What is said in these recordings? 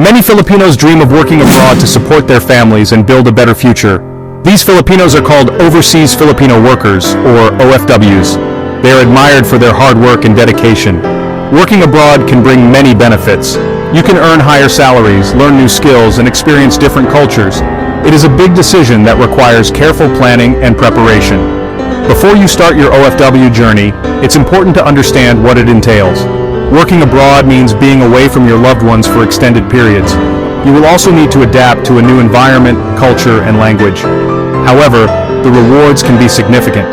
Many Filipinos dream of working abroad to support their families and build a better future. These Filipinos are called Overseas Filipino Workers, or OFWs. They are admired for their hard work and dedication. Working abroad can bring many benefits. You can earn higher salaries, learn new skills, and experience different cultures. It is a big decision that requires careful planning and preparation. Before you start your OFW journey, it's important to understand what it entails. Working abroad means being away from your loved ones for extended periods. You will also need to adapt to a new environment, culture, and language. However, the rewards can be significant.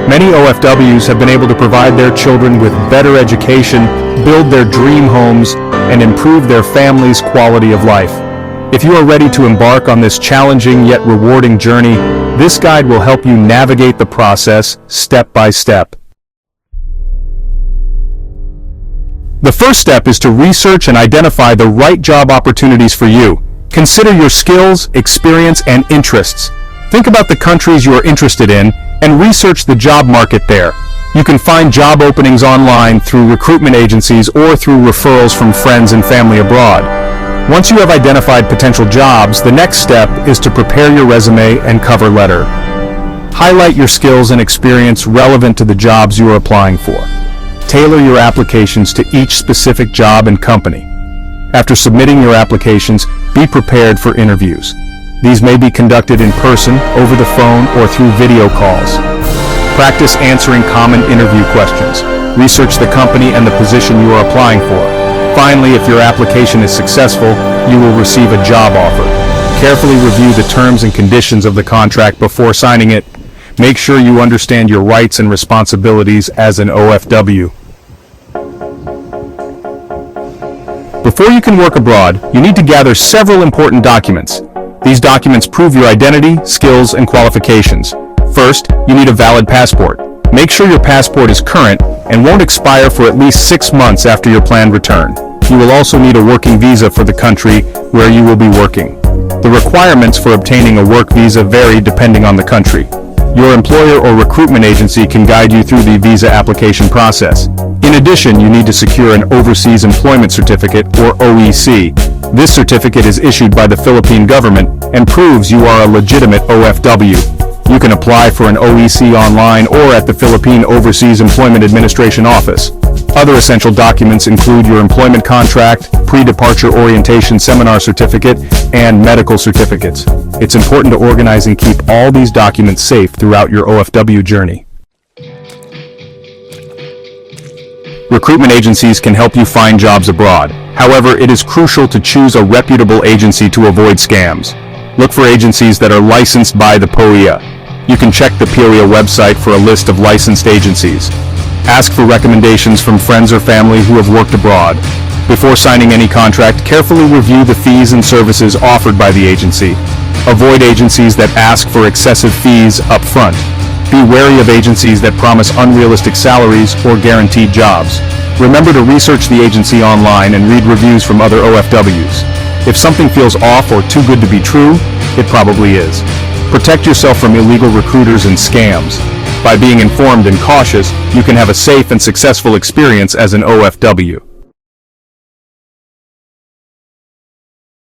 Many OFWs have been able to provide their children with better education, build their dream homes, and improve their family's quality of life. If you are ready to embark on this challenging yet rewarding journey, this guide will help you navigate the process step by step. The first step is to research and identify the right job opportunities for you. Consider your skills, experience, and interests. Think about the countries you are interested in and research the job market there. You can find job openings online through recruitment agencies or through referrals from friends and family abroad. Once you have identified potential jobs, the next step is to prepare your resume and cover letter. Highlight your skills and experience relevant to the jobs you are applying for. Tailor your applications to each specific job and company. After submitting your applications, be prepared for interviews. These may be conducted in person, over the phone, or through video calls. Practice answering common interview questions. Research the company and the position you are applying for. Finally, if your application is successful, you will receive a job offer. Carefully review the terms and conditions of the contract before signing it. Make sure you understand your rights and responsibilities as an OFW. Before you can work abroad, you need to gather several important documents. These documents prove your identity, skills, and qualifications. First, you need a valid passport. Make sure your passport is current and won't expire for at least 6 months after your planned return. You will also need a working visa for the country where you will be working. The requirements for obtaining a work visa vary depending on the country. Your employer or recruitment agency can guide you through the visa application process. In addition, you need to secure an Overseas Employment Certificate, or OEC. This certificate is issued by the Philippine government and proves you are a legitimate OFW. You can apply for an OEC online or at the Philippine Overseas Employment Administration office. Other essential documents include your employment contract, pre-departure orientation seminar certificate, and medical certificates. It's important to organize and keep all these documents safe throughout your OFW journey. Recruitment agencies can help you find jobs abroad. However, it is crucial to choose a reputable agency to avoid scams. Look for agencies that are licensed by the POEA. You can check the POEA website for a list of licensed agencies. Ask for recommendations from friends or family who have worked abroad. Before signing any contract, carefully review the fees and services offered by the agency. Avoid agencies that ask for excessive fees up front. Be wary of agencies that promise unrealistic salaries or guaranteed jobs. Remember to research the agency online and read reviews from other OFWs. If something feels off or too good to be true, it probably is. Protect yourself from illegal recruiters and scams. By being informed and cautious, you can have a safe and successful experience as an OFW.